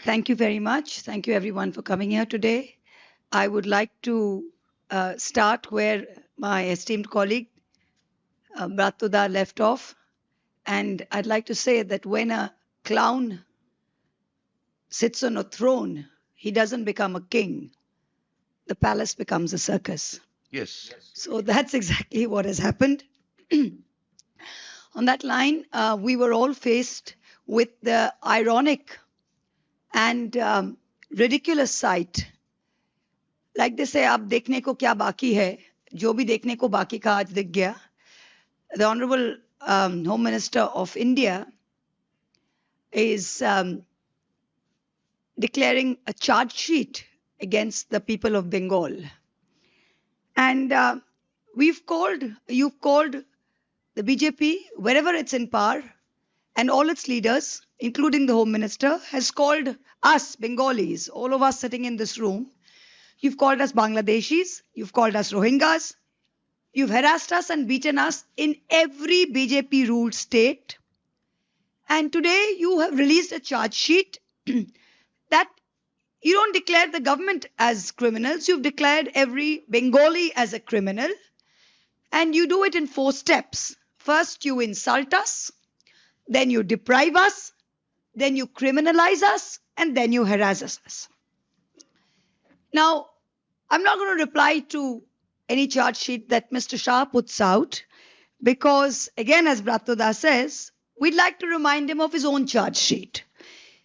Thank you very much. Thank you everyone for coming here today. I would like to start where my esteemed colleague Bratuda left off. And I'd like to say that when a clown sits on a throne, he doesn't become a king. The palace becomes a circus. Yes. So that's exactly what has happened. On that line, we were all faced with the ironic and ridiculous sight. Like they say, अब देखने को क्या बाकी है, जो भी देखने को बाकी का आज दिख गया. The Honorable Home Minister of India is declaring a charge sheet against the people of Bengal. And you've called the BJP, wherever it's in power, and all its leaders, including the Home Minister, has called us Bengalis, all of us sitting in this room. You've called us Bangladeshis, you've called us Rohingyas, you've harassed us and beaten us in every BJP ruled state. And today you have released a charge sheet that you don't declare the government as criminals, you've declared every Bengali as a criminal. And you do it in 4 steps. First, you insult us, then you deprive us, then you criminalize us, and then you harass us. Now, I'm not going to reply to any charge sheet that Mr. Shah puts out because, again, as Bratoda says, we'd like to remind him of his own charge sheet.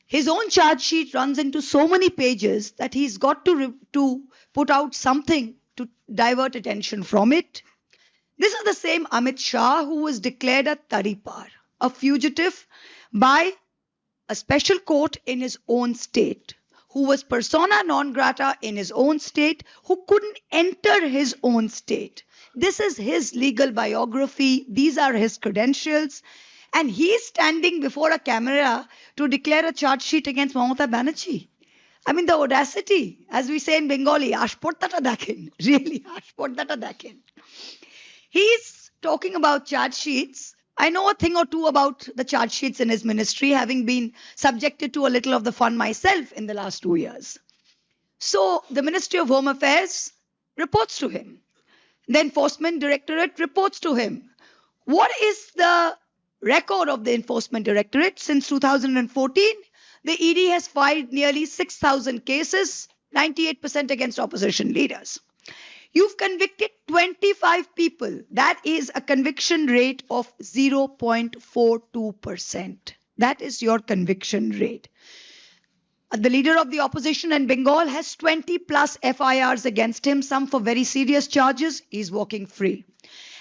His own charge sheet runs into so many pages that he's got to put out something to divert attention from it. This is the same Amit Shah who was declared a taripar, a fugitive by a special court in his own state, who was persona non grata in his own state, who couldn't enter his own state. This is his legal biography. These are his credentials. And he's standing before a camera to declare a charge sheet against Mamata Banerjee. I mean, the audacity, as we say in Bengali, ashportata dakhin, really, ashportata dakhin. He's talking about charge sheets. I know a thing or two about the charge sheets in his ministry, having been subjected to a little of the fun myself in the last 2 years. So the Ministry of Home Affairs reports to him. The Enforcement Directorate reports to him. What is the record of the Enforcement Directorate? Since 2014, the ED has filed nearly 6,000 cases, 98% against opposition leaders. You've convicted 25 people. That is a conviction rate of 0.42%. That is your conviction rate. The leader of the opposition in Bengal has 20 plus FIRs against him, some for very serious charges. He's walking free.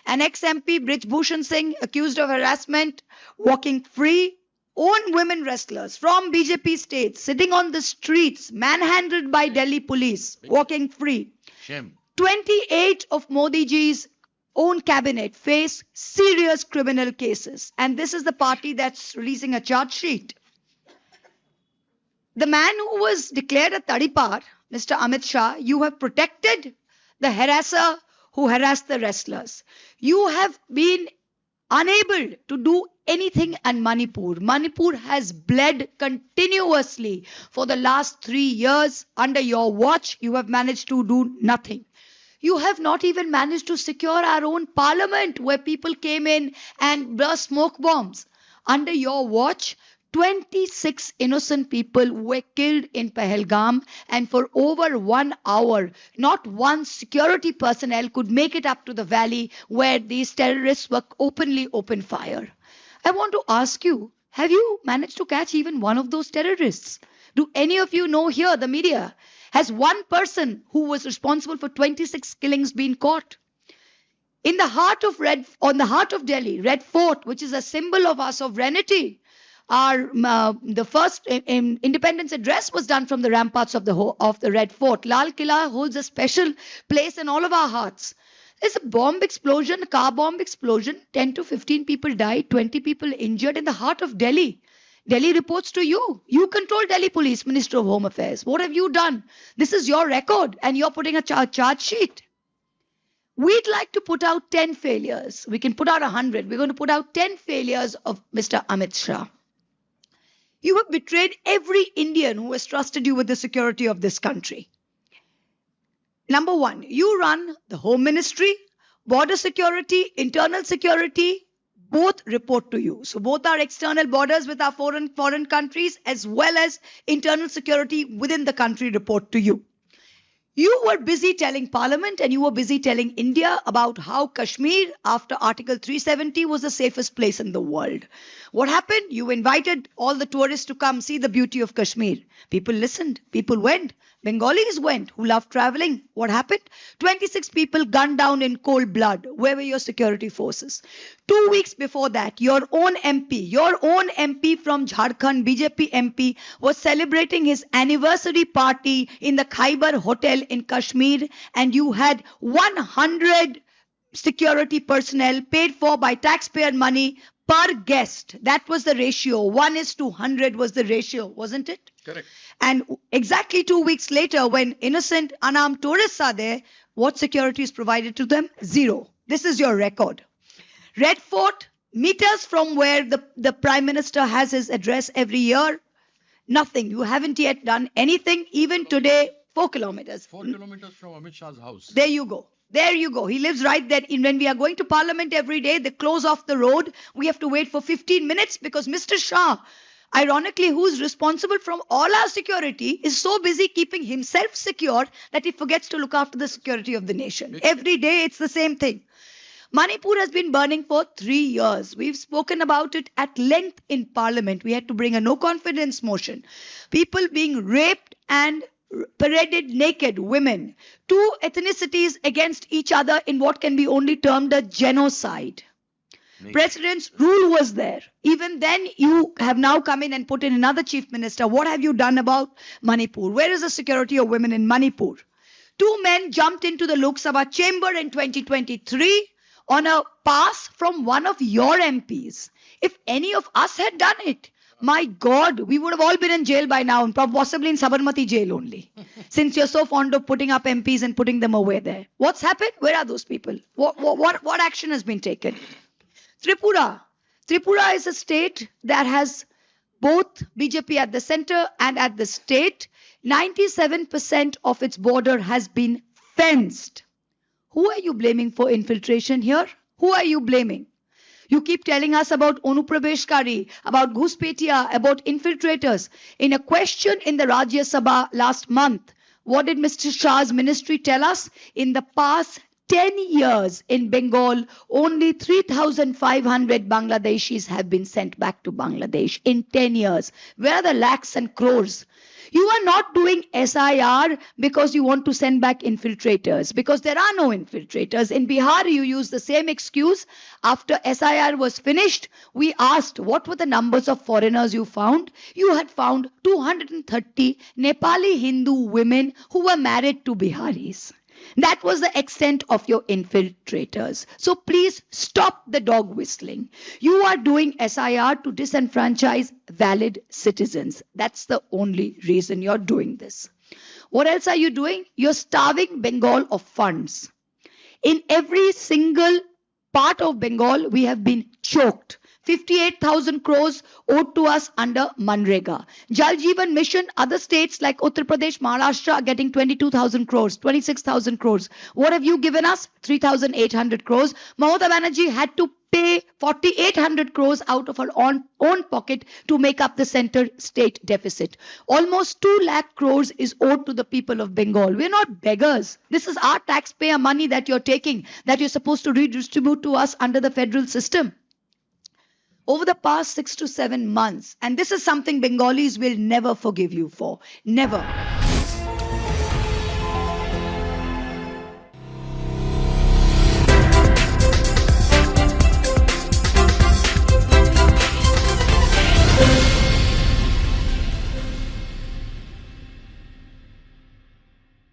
An ex-MP, Brij Bhushan Singh, accused of harassment, walking free. Own women wrestlers from BJP states sitting on the streets, manhandled by Delhi police, walking free. Shame. 28 of Modi ji's own cabinet face serious criminal cases. And this is the party that's releasing a charge sheet. The man who was declared a taripar, Mr. Amit Shah, you have protected the harasser who harassed the wrestlers. You have been unable to do anything in Manipur. Manipur has bled continuously for the last 3 years. Under your watch, you have managed to do nothing. You have not even managed to secure our own parliament where people came in and burst smoke bombs. Under your watch, 26 innocent people were killed in Pahalgam, and for over 1 hour, not one security personnel could make it up to the valley where these terrorists were open fire. I want to ask you, have you managed to catch even one of those terrorists? Do any of you know here, the media? Has one person who was responsible for 26 killings been caught? On the heart of Delhi, Red Fort, which is a symbol of our sovereignty, the first independence address was done from the ramparts of the Red Fort. Lal Killa holds a special place in all of our hearts. There's a bomb explosion, a car bomb explosion. 10 to 15 people died, 20 people injured in the heart of Delhi. Delhi reports to you. You control Delhi Police, Minister of Home Affairs. What have you done? This is your record and you're putting a charge sheet. We'd like to put out 10 failures. We can put out 100. We're going to put out 10 failures of Mr. Amit Shah. You have betrayed every Indian who has trusted you with the security of this country. Number one, you run the Home Ministry, border security, internal security, both report to you. So both our external borders with our foreign countries as well as internal security within the country report to you. You were busy telling Parliament and you were busy telling India about how Kashmir after Article 370 was the safest place in the world. What happened? You invited all the tourists to come see the beauty of Kashmir. People listened. People went. Bengalis went who loved traveling. What happened? 26 people gunned down in cold blood. Where were your security forces? 2 weeks before that, your own MP from Jharkhand, BJP MP, was celebrating his anniversary party in the Khyber Hotel in Kashmir, and you had 100 security personnel paid for by taxpayer money per guest. That was the ratio. 1:100 was the ratio, wasn't it? Correct. And exactly 2 weeks later, when innocent, unarmed tourists are there, what security is provided to them? Zero. This is your record. Red Fort, meters from where the Prime Minister has his address every year, nothing. You haven't yet done anything. Even today, 4 kilometers. 4 kilometers from Amit Shah's house. There you go. There you go. He lives right there. When we are going to Parliament every day, they close off the road. We have to wait for 15 minutes because Mr. Shah, ironically, who is responsible from all our security, is so busy keeping himself secure that he forgets to look after the security of the nation. Every day, it's the same thing. Manipur has been burning for 3 years. We've spoken about it at length in Parliament. We had to bring a no confidence motion. People being raped and paraded naked, women. 2 ethnicities against each other in what can be only termed a genocide. President's rule was there. Even then, you have now come in and put in another chief minister. What have you done about Manipur? Where is the security of women in Manipur? 2 men jumped into the Lok Sabha chamber in 2023 on a pass from one of your MPs. If any of us had done it, my God, we would have all been in jail by now, and possibly in Sabarmati jail only. Since you're so fond of putting up MPs and putting them away there. What's happened? Where are those people? What action has been taken? Tripura. Tripura is a state that has both BJP at the center and at the state. 97% of its border has been fenced. Who are you blaming for infiltration here? Who are you blaming? You keep telling us about Onuprabeshkari, about Ghuspetia, about infiltrators. In a question in the Rajya Sabha last month, what did Mr. Shah's ministry tell us? In the past 10 years in Bengal, only 3,500 Bangladeshis have been sent back to Bangladesh in 10 years. Where are the lakhs and crores? You are not doing SIR because you want to send back infiltrators, because there are no infiltrators. In Bihar, you use the same excuse. After SIR was finished, we asked what were the numbers of foreigners you found. You had found 230 Nepali Hindu women who were married to Biharis. That was the extent of your infiltrators. So please stop the dog whistling. You are doing SIR to disenfranchise valid citizens. That's the only reason you're doing this. What else are you doing? You're starving Bengal of funds. In every single part of Bengal, we have been choked. 58,000 crores owed to us under Manrega. Jal Jeevan Mission, other states like Uttar Pradesh, Maharashtra are getting 22,000 crores, 26,000 crores. What have you given us? 3,800 crores. Mamata Banerjee had to pay 4,800 crores out of her own pocket to make up the center state deficit. Almost 2 lakh crores is owed to the people of Bengal. We're not beggars. This is our taxpayer money that you're taking, that you're supposed to redistribute to us under the federal system. Over the past 6 to 7 months, and this is something Bengalis will never forgive you for. Never.